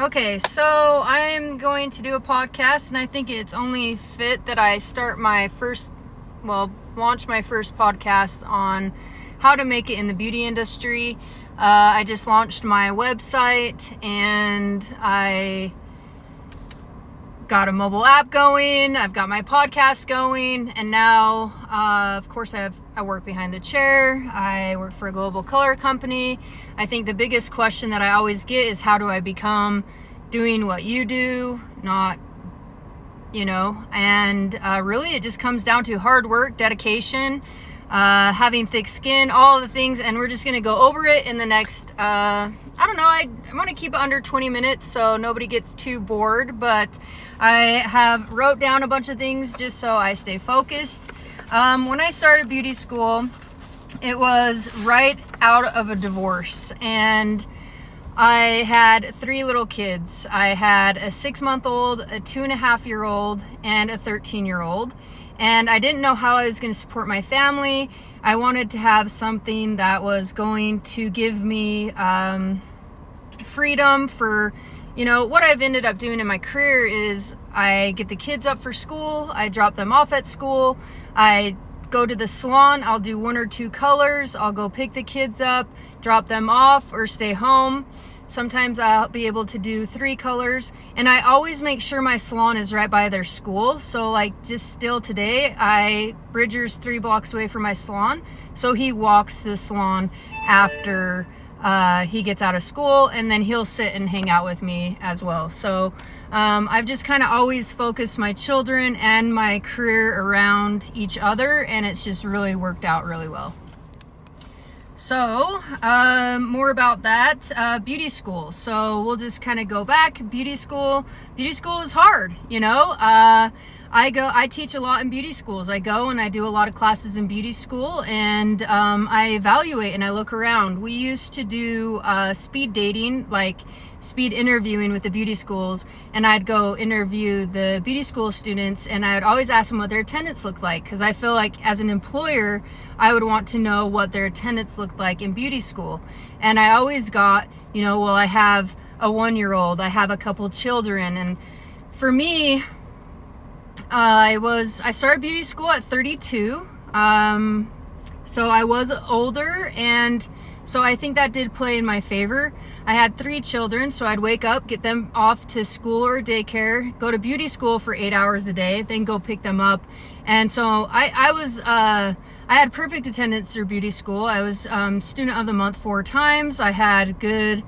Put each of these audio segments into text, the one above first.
Okay, so I'm going to do a podcast, and I think it's only fit that I launch my first podcast on how to make it in the beauty industry. I just launched my website, and I got a mobile app going. I've got my podcast going, and now, of course, I work behind the chair. I work for a global color company. I think the biggest question that I always get is, how do I become doing what you do? Not, and really it just comes down to hard work, dedication, having thick skin, all of the things, and we're just going to go over it in the next, I want to keep it under 20 minutes so nobody gets too bored, but I have wrote down a bunch of things just so I stay focused. When I started beauty school, it was right out of a divorce, and I had 3 little kids. I had a 6-month-old, a 2.5-year-old, and a 13-year-old. And I didn't know how I was going to support my family. I wanted to have something that was going to give me freedom for, what I've ended up doing in my career is I get the kids up for school. I drop them off at school. I go to the salon. I'll do 1 or 2 colors. I'll go pick the kids up, drop them off, or stay home. Sometimes I'll be able to do 3 colors, and I always make sure my salon is right by their school. So just still today, Bridger's 3 blocks away from my salon, so he walks to the salon after he gets out of school, and then he'll sit and hang out with me as well. So I've just kind of always focused my children and my career around each other, and it's just really worked out really well. So, more about that, beauty school. So we'll just kind of go back. Beauty school is hard, I teach a lot in beauty schools. I go and I do a lot of classes in beauty school, and I evaluate and I look around. We used to do speed dating, like speed interviewing with the beauty schools, and I'd go interview the beauty school students, and I would always ask them what their attendance looked like, because I feel like as an employer, I would want to know what their attendance looked like in beauty school. And I always got, I have a 1-year-old, I have a couple children, and for me, I started beauty school at 32, so I was older, and so I think that did play in my favor. I had 3 children, so I'd wake up, get them off to school or daycare, go to beauty school for 8 hours a day, then go pick them up. And so I had perfect attendance through beauty school. I was student of the month 4 times. I had good,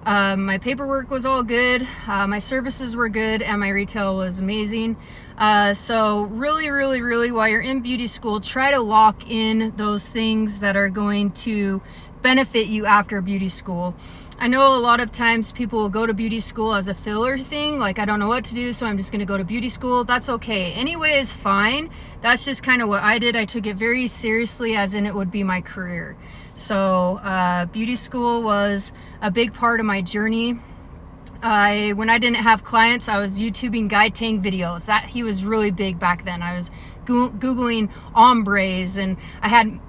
my paperwork was all good, my services were good, and my retail was amazing. So really, really, really, while you're in beauty school, try to lock in those things that are going to benefit you after beauty school. I know a lot of times people will go to beauty school as a filler thing, like I don't know what to do, so I'm just going to go to beauty school. That's okay. Anyway is fine. That's just kind of what I did. I took it very seriously, as in it would be my career. So beauty school was a big part of my journey. When I didn't have clients, I was YouTubing Guy Tang videos. He was really big back then. I was Googling ombres, and I had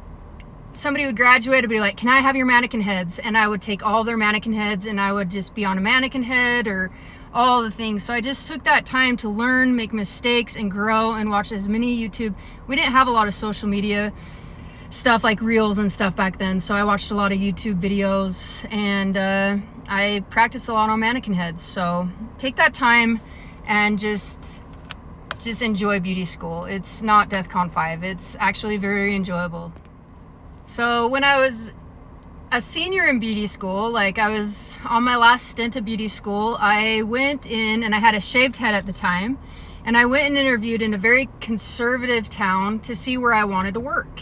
somebody would graduate and be like, can I have your mannequin heads? And I would take all their mannequin heads, and I would just be on a mannequin head or all the things. So I just took that time to learn, make mistakes, and grow, and watch as many YouTube. We didn't have a lot of social media stuff like reels and stuff back then, so I watched a lot of YouTube videos, and I practiced a lot on mannequin heads. So take that time and just enjoy beauty school. It's not DEFCON 5. It's actually very enjoyable. So when I was a senior in beauty school, like I was on my last stint of beauty school, I went in, and I had a shaved head at the time, and I went and interviewed in a very conservative town to see where I wanted to work.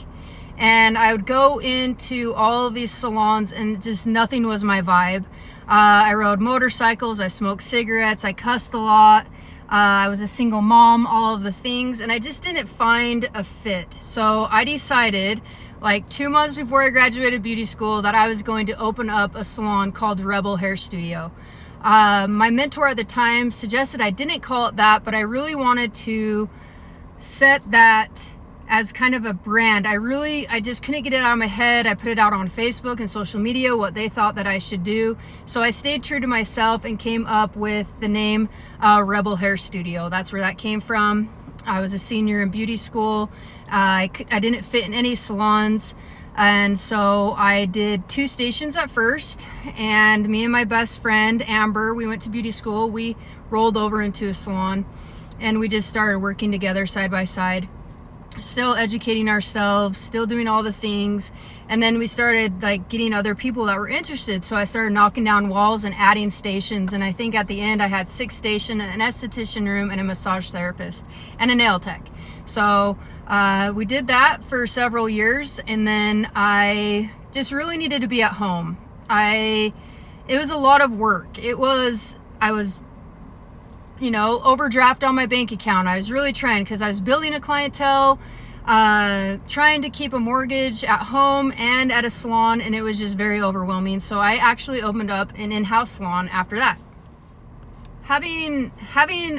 And I would go into all of these salons, and just nothing was my vibe. I rode motorcycles, I smoked cigarettes, I cussed a lot, I was a single mom, all of the things, and I just didn't find a fit. So I decided, like 2 months before I graduated beauty school, that I was going to open up a salon called Rebel Hair Studio. My mentor at the time suggested I didn't call it that, but I really wanted to set that as kind of a brand. I just couldn't get it out of my head. I put it out on Facebook and social media, what they thought that I should do. So I stayed true to myself and came up with the name Rebel Hair Studio. That's where that came from. I was a senior in beauty school. I didn't fit in any salons. And so I did 2 stations at first, and me and my best friend, Amber, we went to beauty school. We rolled over into a salon, and we just started working together side by side, still educating ourselves, still doing all the things. And then we started like getting other people that were interested. So I started knocking down walls and adding stations. And I think at the end I had 6 stations, an esthetician room, and a massage therapist, and a nail tech. So we did that for several years, and then I just really needed to be at home. It was a lot of work. I was, overdraft on my bank account. I was really trying, because I was building a clientele, trying to keep a mortgage at home and at a salon, and it was just very overwhelming. So I actually opened up an in-house salon after that. Having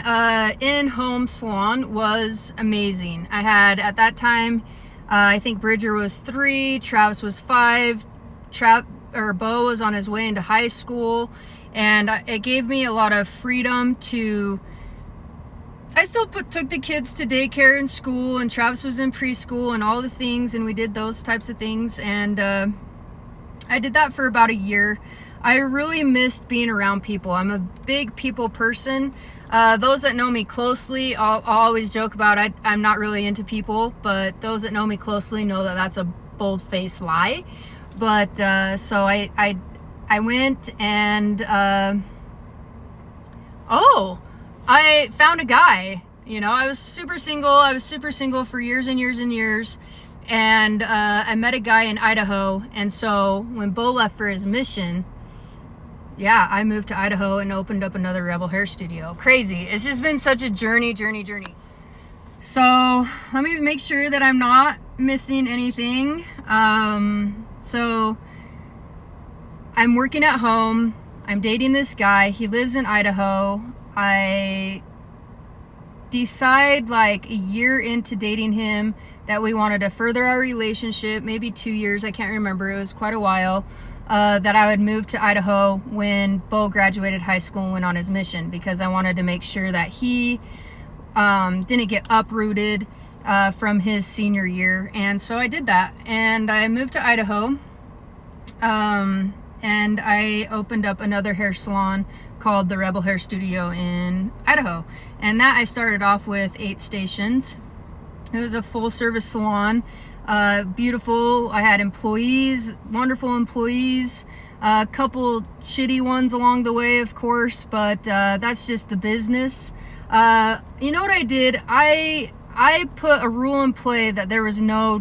an in-home salon was amazing. I had, at that time, I think Bridger was 3, Travis was 5, Bo was on his way into high school, and it gave me a lot of freedom to, I still took the kids to daycare and school, and Travis was in preschool and all the things, and we did those types of things, and I did that for about a year. I really missed being around people. I'm a big people person. Those that know me closely, I'll always joke about I'm not really into people, but those that know me closely know that that's a bold-faced lie. But so I went and I found a guy. I was super single. I was super single for years and years and years. And I met a guy in Idaho. And so when Bo left for his mission, I moved to Idaho and opened up another Rebel Hair Studio. Crazy. It's just been such a journey. So let me make sure that I'm not missing anything. So I'm working at home. I'm dating this guy. He lives in Idaho. I decide like a year into dating him that we wanted to further our relationship, maybe 2 years. I can't remember. It was quite a while. That I would move to Idaho when Bo graduated high school and went on his mission, because I wanted to make sure that he didn't get uprooted from his senior year. And so I did that, and I moved to Idaho, and I opened up another hair salon called the Rebel Hair Studio in Idaho, and that I started off with 8 stations. It was a full service salon. Beautiful. I had employees, wonderful employees, a couple shitty ones along the way, of course, but that's just the business. You know what I did? I put a rule in play that there was no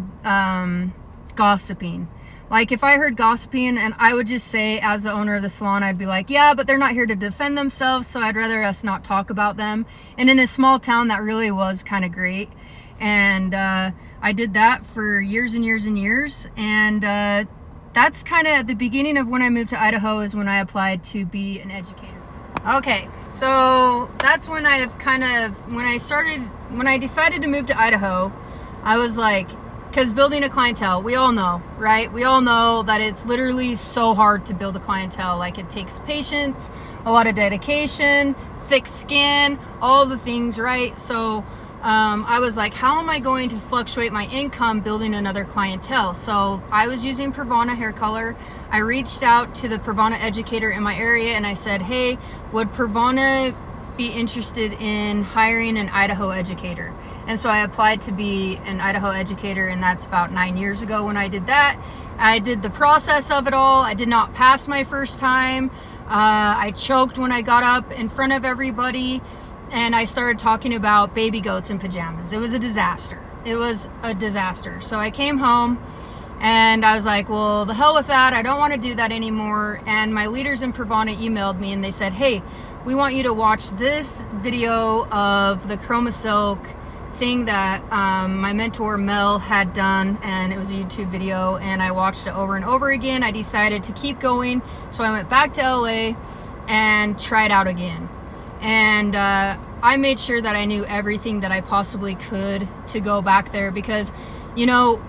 gossiping. Like, if I heard gossiping, and I would just say, as the owner of the salon, I'd be like, yeah, but they're not here to defend themselves, so I'd rather us not talk about them. And in a small town, that really was kind of great. And I did that for years and years and years. And that's kind of at the beginning of when I moved to Idaho, is when I applied to be an educator. Okay, so that's when when I decided to move to Idaho, I was like, because building a clientele, we all know, right? We all know that it's literally so hard to build a clientele. Like, it takes patience, a lot of dedication, thick skin, all the things, right? So I was like, how am I going to fluctuate my income building another clientele? So I was using PRAVANA hair color. I reached out to the PRAVANA educator in my area, and I said, hey, would PRAVANA be interested in hiring an Idaho educator? And so I applied to be an Idaho educator, and that's about 9 years ago when I did that. I did the process of it all. I did not pass my first time. I choked when I got up in front of everybody, and I started talking about baby goats in pajamas. It was a disaster. So I came home, and I was like, well, the hell with that. I don't want to do that anymore. And my leaders in PRAVANA emailed me, and they said, hey, we want you to watch this video of the Chroma Silk thing that my mentor Mel had done, and it was a YouTube video, and I watched it over and over again. I decided to keep going, so I went back to LA and tried out again. And I made sure that I knew everything that I possibly could to go back there, because, you know,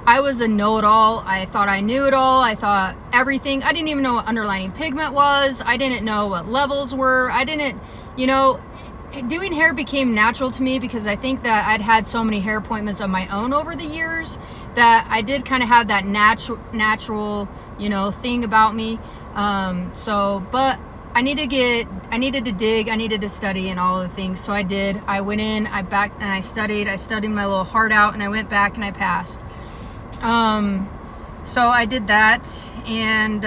I was a know-it-all. I thought I knew it all. I thought everything. I didn't even know what underlining pigment was. I didn't know what levels were. I didn't, you know, doing hair became natural to me because I think that I'd had so many hair appointments of my own over the years that I did kind of have that natural, you know, thing about me. But I needed to dig, I needed to study and all of the things. So I did. I went in, I studied my little heart out, and I went back and I passed. So I did that, and,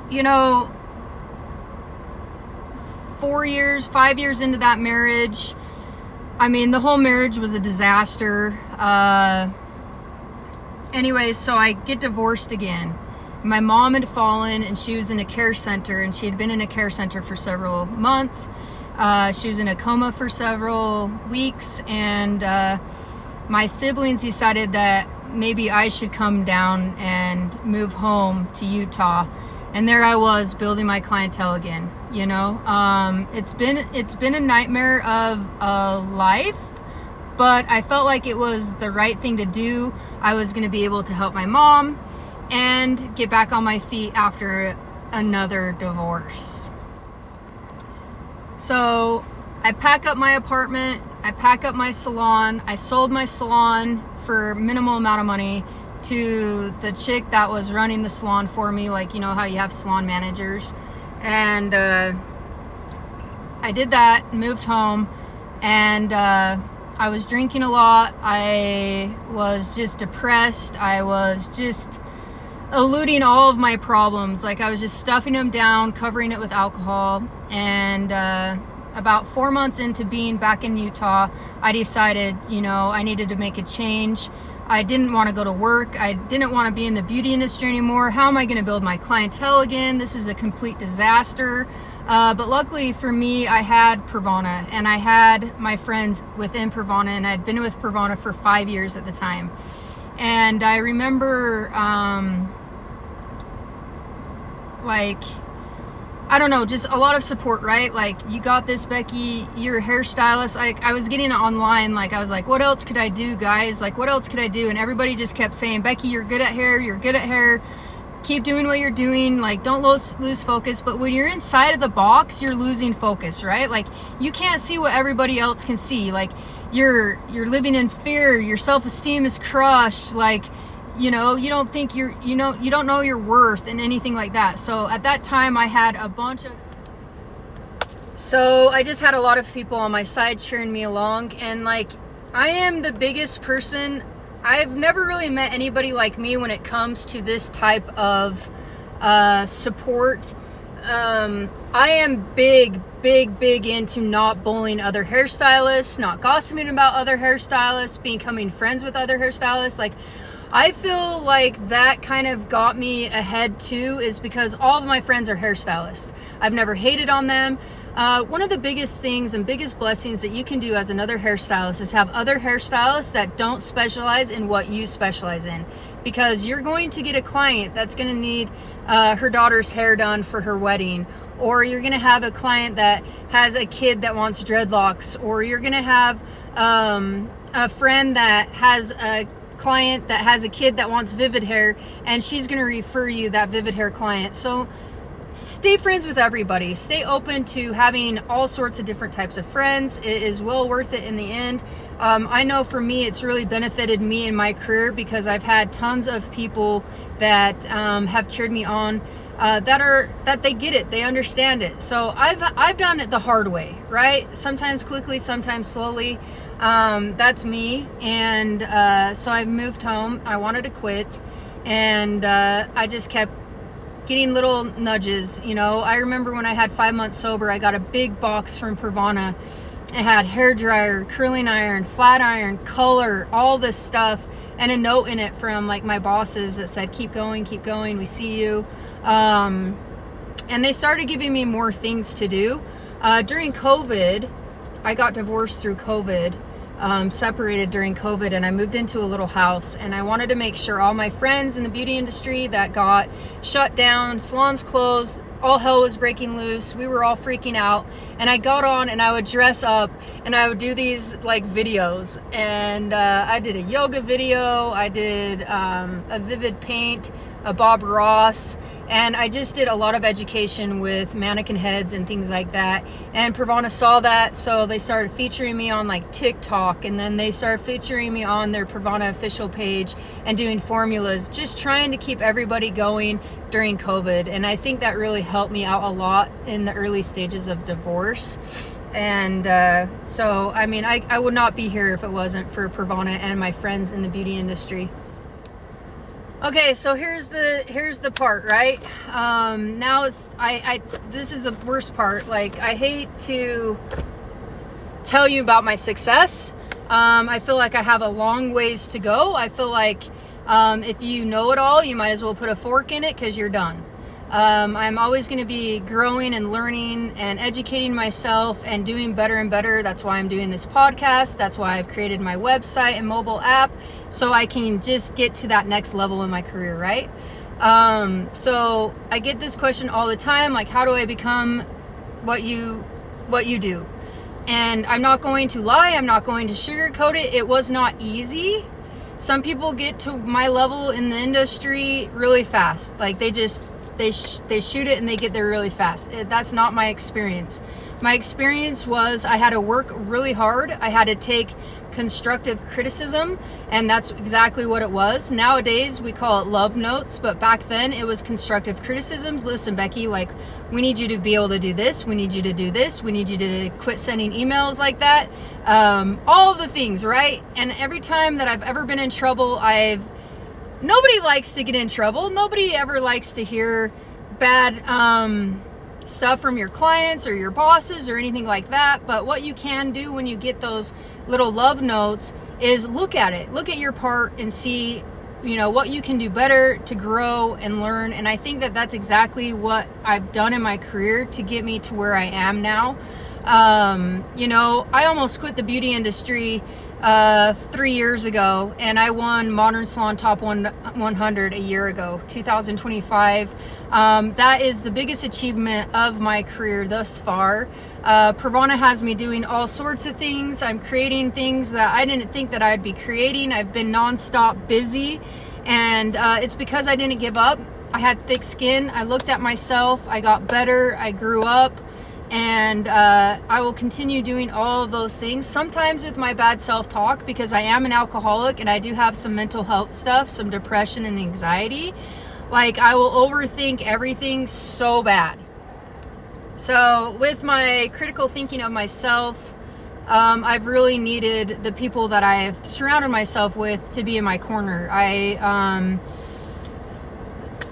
you know, 5 years into that marriage, I mean, the whole marriage was a disaster. Anyways, so I get divorced again. My mom had fallen, and she was in a care center, and she had been in a care center for several months. She was in a coma for several weeks, and my siblings decided that maybe I should come down and move home to Utah. And there I was, building my clientele again. You know, it's been a nightmare of a life, but I felt like it was the right thing to do. I was going to be able to help my mom and get back on my feet after another divorce. So I pack up my apartment, I pack up my salon. I sold my salon for minimal amount of money to the chick that was running the salon for me, like, you know how you have salon managers. And I did that, moved home, and I was drinking a lot. I was just depressed. I was just eluding all of my problems. Like, I was just stuffing them down, covering it with alcohol. And about 4 months into being back in Utah, I decided, you know, I needed to make a change. I didn't want to go to work. I didn't want to be in the beauty industry anymore. How am I going to build my clientele again? This is a complete disaster. But luckily for me, I had PRAVANA, and I had my friends within PRAVANA, and I'd been with PRAVANA for 5 years at the time. And I remember, I don't know, just a lot of support, right? Like, you got this, Becky, you're a hairstylist. I was getting it online. Like, I was like, what else could I do, guys? Like, what else could I do? And everybody just kept saying, Becky, you're good at hair. You're good at hair. Keep doing what you're doing. Like, don't lose focus. But when you're inside of the box, you're losing focus, right? Like, you can't see what everybody else can see. Like, you're living in fear. Your self-esteem is crushed. Like, you know, you don't think you don't know your worth and anything like that. So at that time, I just had a lot of people on my side cheering me along. And like, I am the biggest person. I've never really met anybody like me when it comes to this type of support. I am big into not bullying other hairstylists, not gossiping about other hairstylists, becoming friends with other hairstylists. Like, I feel like that kind of got me ahead too, is because all of my friends are hairstylists. I've never hated on them. One of the biggest things and biggest blessings that you can do as another hairstylist is have other hairstylists that don't specialize in what you specialize in. Because you're going to get a client that's going to need her daughter's hair done for her wedding, or you're going to have a client that has a kid that wants dreadlocks, or you're going to have a friend that has a client that has a kid that wants vivid hair, and she's going to refer you that vivid hair client. So stay friends with everybody. Stay open to having all sorts of different types of friends. It is well worth it in the end. I know for me, it's really benefited me in my career, because I've had tons of people that have cheered me on, that they get it, they understand it. So I've done it the hard way, right? Sometimes quickly, sometimes slowly. That's me. And so I moved home. I wanted to quit, and I just kept getting little nudges. You know, I remember when I had 5 months sober, I got a big box from PRAVANA. It had hair dryer, curling iron, flat iron, color, all this stuff, and a note in it from like my bosses that said, keep going, we see you. And they started giving me more things to do. During COVID, I got divorced through COVID, separated during COVID, and I moved into a little house, and I wanted to make sure all my friends in the beauty industry that got shut down, salons closed, all hell was breaking loose. We were all freaking out, and I got on and I would dress up and I would do these like videos, and I did a yoga video, I did a vivid paint, a Bob Ross, and I just did a lot of education with mannequin heads and things like that. And PRAVANA saw that, so they started featuring me on like TikTok, and then they started featuring me on their PRAVANA official page and doing formulas, just trying to keep everybody going during COVID. And I think that really helped me out a lot in the early stages of divorce. And so I mean, I would not be here if it wasn't for PRAVANA and my friends in the beauty industry. Okay, so here's the part, right? Now it's this is the worst part. Like, I hate to tell you about my success. I feel like I have a long ways to go. I feel like if you know it all, you might as well put a fork in it, because you're done. I'm always going to be growing and learning and educating myself and doing better and better. That's why I'm doing this podcast. That's why I've created my website and mobile app, so I can just get to that next level in my career, right? So I get this question all the time, like, how do I become what you do? And I'm not going to lie. I'm not going to sugarcoat it. It was not easy. Some people get to my level in the industry really fast. Like, they shoot it and they get there really fast. That's not my experience. My experience was I had to work really hard. I had to take constructive criticism, and that's exactly what it was. Nowadays we call it love notes, but back then it was constructive criticisms. Listen, Becky, like, we need you to be able to do this. We need you to do this. We need you to quit sending emails like that. All of the things, right? And every time that I've ever been in trouble, nobody likes to get in trouble. Nobody ever likes to hear bad stuff from your clients or your bosses or anything like that. But what you can do when you get those little love notes is look at it. Look at your part and see, what you can do better to grow and learn. And I think that that's exactly what I've done in my career to get me to where I am now. I almost quit the beauty industry 3 years ago, and I won Modern Salon Top 100 a year ago, 2025. That is the biggest achievement of my career thus far. PRAVANA has me doing all sorts of things. I'm creating things that I didn't think that I'd be creating. I've been nonstop busy, and it's because I didn't give up. I had thick skin. I looked at myself. I got better. I grew up. And I will continue doing all of those things, sometimes with my bad self-talk, because I am an alcoholic and I do have some mental health stuff, some depression and anxiety. Like, I will overthink everything so bad. So with my critical thinking of myself, I've really needed the people that I've surrounded myself with to be in my corner.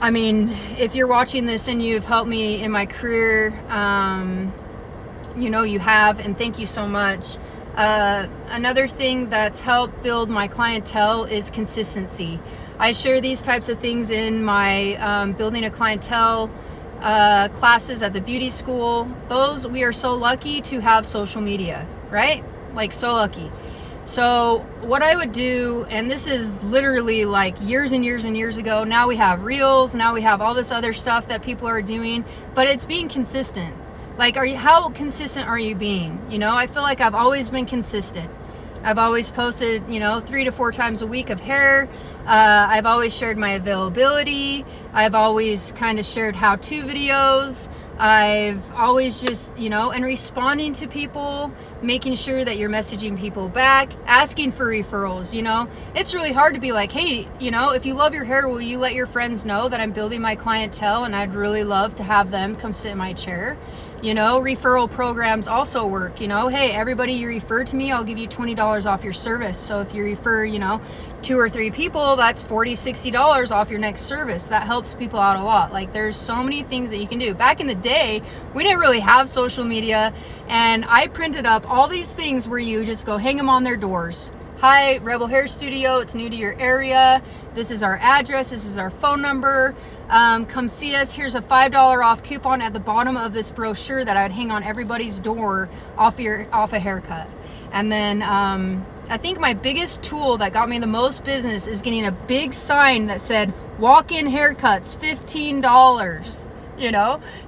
I mean, if you're watching this and you've helped me in my career, you have, and thank you so much. Another thing that's helped build my clientele is consistency. I share these types of things in my building a clientele classes at the beauty school. We are so lucky to have social media, right? Like, so lucky. So what I would do, and this is literally like years and years and years ago, now we have reels, now we have all this other stuff that people are doing, but it's being consistent. Like, how consistent are you being? I feel like I've always been consistent. I've always posted, 3 to 4 times a week of hair. I've always shared my availability. I've always kind of shared how-to videos. I've always just, and responding to people, making sure that you're messaging people back, asking for referrals. It's really hard to be like, hey, if you love your hair, will you let your friends know that I'm building my clientele and I'd really love to have them come sit in my chair? Referral programs also work. Hey, everybody you refer to me, I'll give you $20 off your service. So if you refer, 2 or 3 people, that's $40, $60 off your next service. That helps people out a lot. Like, there's so many things that you can do. Back in the day, we didn't really have social media, and I printed up all these things where you just go hang them on their doors. Hi, Rebel Hair Studio, it's new to your area. This is our address, this is our phone number. Come see us. Here's a $5 off coupon at the bottom of this brochure that I would hang on everybody's door off a haircut. And then I think my biggest tool that got me the most business is getting a big sign that said walk-in haircuts, $15.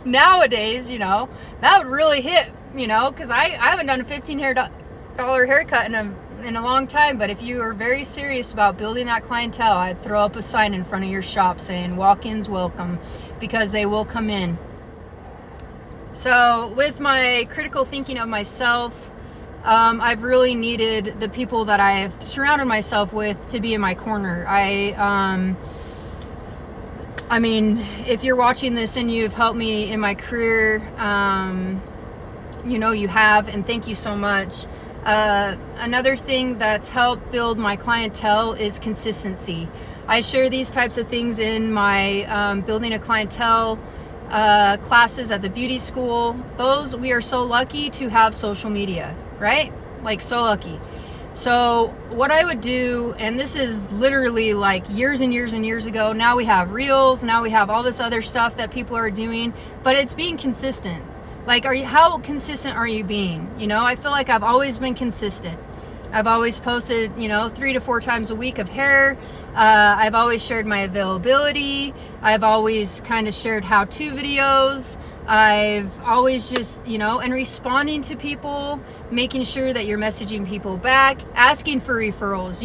Nowadays, that would really hit, because I haven't done a $15 haircut in a long time. But if you are very serious about building that clientele, I'd throw up a sign in front of your shop saying walk-ins welcome, because they will come in. So with my critical thinking of myself, I've really needed the people that I've surrounded myself with to be in my corner. I mean, if you're watching this and you've helped me in my career, you have, and thank you so much. Another thing that's helped build my clientele is consistency. I share these types of things in my building a clientele classes at the beauty school. Those, we are so lucky to have social media, right? Like, so lucky. So what I would do, and this is literally like years and years and years ago, now we have reels, now we have all this other stuff that people are doing, but it's being consistent. Like, how consistent are you being? I feel like I've always been consistent. I've always posted, 3 to 4 times a week of hair. I've always shared my availability. I've always kind of shared how-to videos. I've always just, and responding to people, making sure that you're messaging people back, asking for referrals.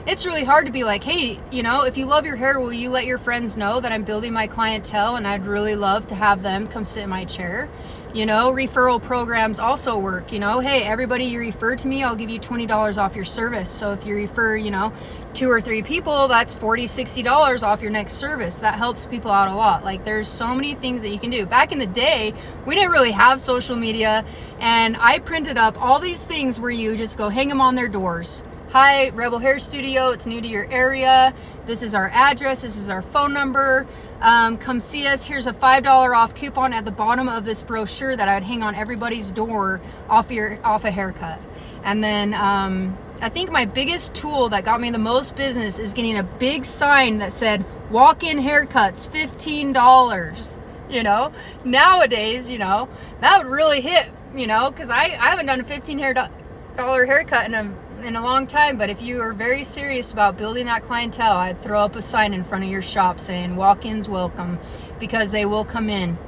It's really hard to be like, hey, if you love your hair, will you let your friends know that I'm building my clientele and I'd really love to have them come sit in my chair? Referral programs also work. Hey, everybody you refer to me, I'll give you $20 off your service. So if you refer, 2 or 3 people, that's $40, $60 off your next service. That helps people out a lot. Like, there's so many things that you can do. Back in the day, we didn't really have social media, and I printed up all these things where you just go hang them on their doors. Hi, Rebel Hair Studio, it's new to your area. This is our address, this is our phone number. Come see us. Here's a $5 off coupon at the bottom of this brochure that I'd hang on everybody's door off a haircut. And then I think my biggest tool that got me the most business is getting a big sign that said walk-in haircuts, $15. Nowadays, that would really hit, because I haven't done a $15 haircut in a long time. But if you are very serious about building that clientele, I'd throw up a sign in front of your shop saying walk-ins welcome, because they will come in.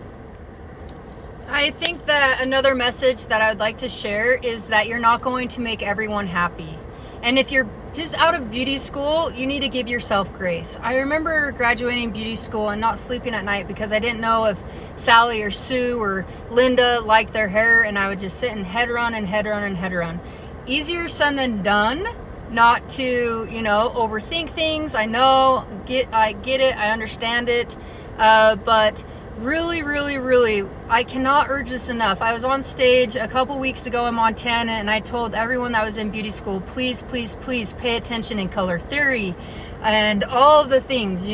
I think that another message that I would like to share is that you're not going to make everyone happy. And if you're just out of beauty school, you need to give yourself grace. I remember graduating beauty school and not sleeping at night because I didn't know if Sally or Sue or Linda liked their hair, and I would just sit and head run. Easier said than done, not to, overthink things. I get it, I understand it, but really, really, really, I cannot urge this enough. I was on stage a couple weeks ago in Montana, and I told everyone that was in beauty school, please, please, please pay attention in color theory and all of the things,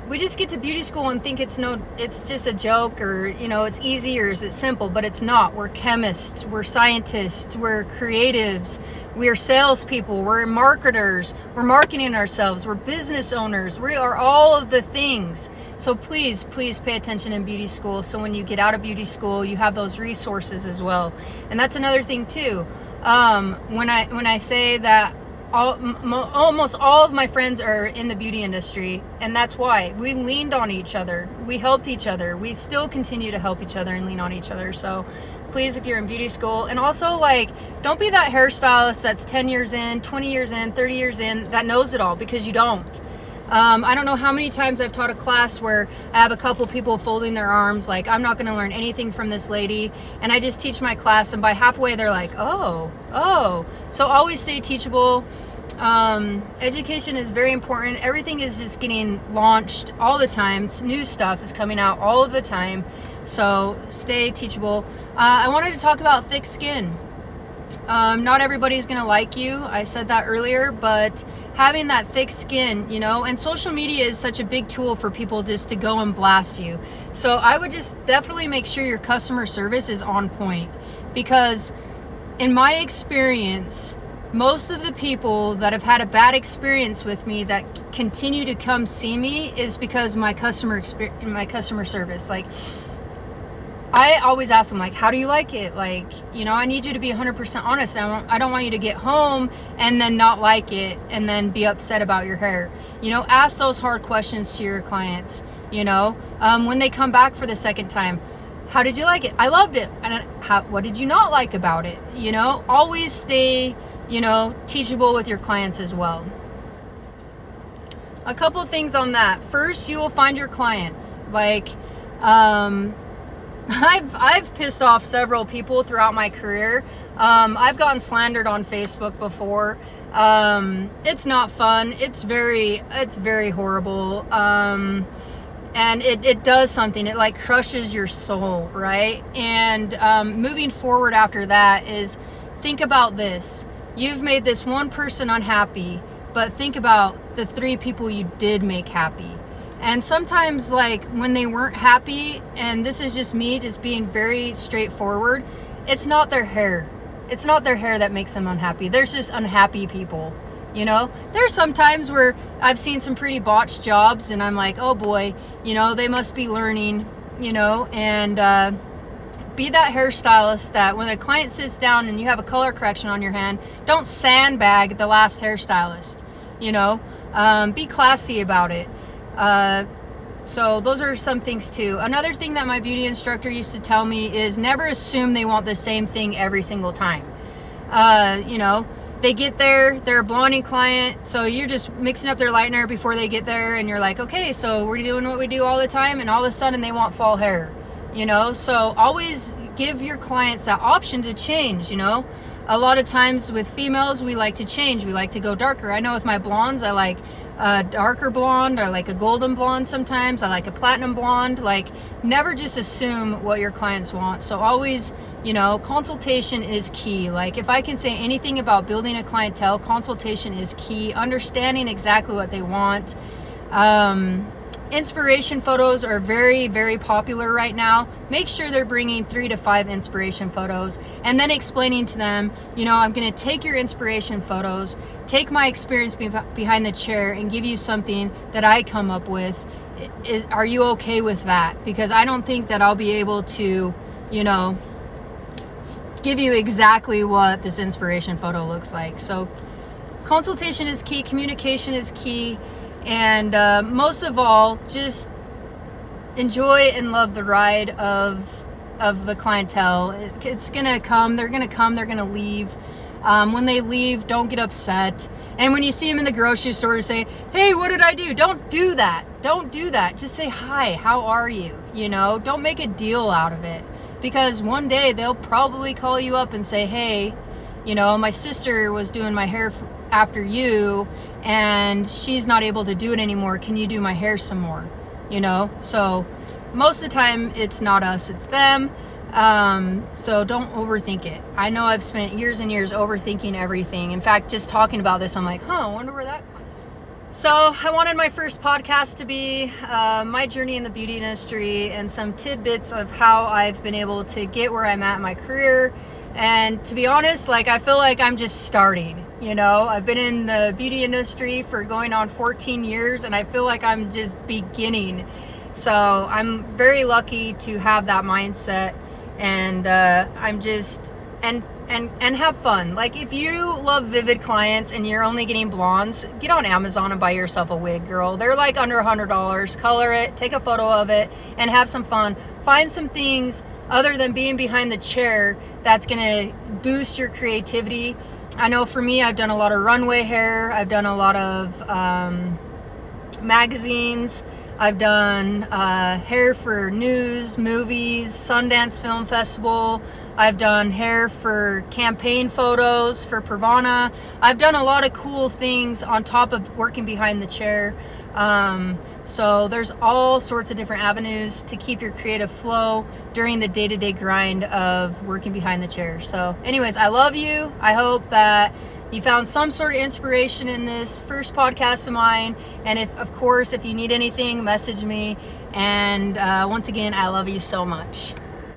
we just get to beauty school and think it's just a joke, or, it's easy, or is it simple, but it's not. We're chemists, we're scientists, we're creatives, we're salespeople, we're marketers, we're marketing ourselves, we're business owners, we are all of the things. So please, please pay attention in beauty school, so when you get out of beauty school, you have those resources as well. And that's another thing too. When I say that almost all of my friends are in the beauty industry, and that's why we leaned on each other, we helped each other, we still continue to help each other and lean on each other. So please, if you're in beauty school, and also, don't be that hairstylist that's 10 years in, 20 years in, 30 years in, that knows it all, because you don't. I don't know how many times I've taught a class where I have a couple people folding their arms like, I'm not going to learn anything from this lady, and I just teach my class, and by halfway they're like, oh. So always stay teachable. Education is very important. Everything is just getting launched all the time. New stuff is coming out all of the time. So stay teachable. I wanted to talk about thick skin. Not everybody's going to like you. I said that earlier, but having that thick skin, and social media is such a big tool for people just to go and blast you. So I would just definitely make sure your customer service is on point, because in my experience, most of the people that have had a bad experience with me that continue to come see me is because my customer service. I always ask them, like, how do you like it? Like, you know, I need you to be 100% honest. I don't want you to get home and then not like it and then be upset about your hair. You know, ask those hard questions to your clients, you know. When they come back for the second time, how did you like it? I loved it. And what did you not like about it? You know, always stay, you know, teachable with your clients as well. A couple things on that. First, you will find your clients. Like, I've pissed off several people throughout my career. I've gotten slandered on Facebook before. It's not fun. It's very horrible. And it does something. It like crushes your soul, right? And moving forward after that is, think about this. You've made this one person unhappy, but think about the 3 people you did make happy. And sometimes, like, when they weren't happy, and this is just me just being very straightforward, it's not their hair. It's not their hair that makes them unhappy. There's just unhappy people, you know? There's some times where I've seen some pretty botched jobs, and I'm like, oh boy, you know, they must be learning, you know? And be that hairstylist that when a client sits down and you have a color correction on your hand, don't sandbag the last hairstylist, you know? Be classy about it. So those are some things too. Another thing that my beauty instructor used to tell me is never assume they want the same thing every single time. You know, they get there, they're a blonding client, so you're just mixing up their lightener before they get there, and you're like, okay, so we're doing what we do all the time, and all of a sudden they want fall hair, you know? So always give your clients that option to change, you know? A lot of times with females, we like to change. We like to go darker. I know with my blondes, I like a darker blonde. I like a golden blonde sometimes. I like a platinum blonde. Like, never just assume what your clients want. So always, you know, consultation is key. Like, if I can say anything about building a clientele, consultation is key. Understanding exactly what they want. Inspiration photos are very, very popular right now. Make sure they're bringing 3 to 5 inspiration photos and then explaining to them, you know, I'm going to take your inspiration photos, take my experience behind the chair and give you something that I come up with. Are you okay with that? Because I don't think that I'll be able to, you know, give you exactly what this inspiration photo looks like. So consultation is key, communication is key. And most of all, just enjoy and love the ride of the clientele. It's gonna come, they're gonna leave. When they leave, don't get upset. And when you see them in the grocery store, say, hey, what did I do? Don't do that. Just say, hi, how are you? You know, don't make a deal out of it. Because one day they'll probably call you up and say, hey, you know, my sister was doing my hair after you and she's not able to do it anymore. Can you do my hair some more? You know, so most of the time it's not us, it's them. So don't overthink it. I know I've spent years and years overthinking everything. In fact, just talking about this, I'm like, I wonder where that went. So I wanted my first podcast to be my journey in the beauty industry and some tidbits of how I've been able to get where I'm at in my career. And to be honest, like, I feel like I'm just starting, you know. I've been in the beauty industry for going on 14 years and I feel like I'm just beginning. So I'm very lucky to have that mindset, and I'm just and have fun. Like, if you love vivid clients and you're only getting blondes, get on Amazon and buy yourself a wig, girl. They're like under $100. Color it, take a photo of it, and have some fun. Find some things other than being behind the chair that's gonna boost your creativity. I know for me, I've done a lot of runway hair. I've done a lot of magazines. I've done hair for news, movies, Sundance Film Festival. I've done hair for campaign photos for PRAVANA. I've done a lot of cool things on top of working behind the chair. So there's all sorts of different avenues to keep your creative flow during the day-to-day grind of working behind the chair. So anyways, I love you. I hope that you found some sort of inspiration in this first podcast of mine. And if you need anything, message me. And once again, I love you so much.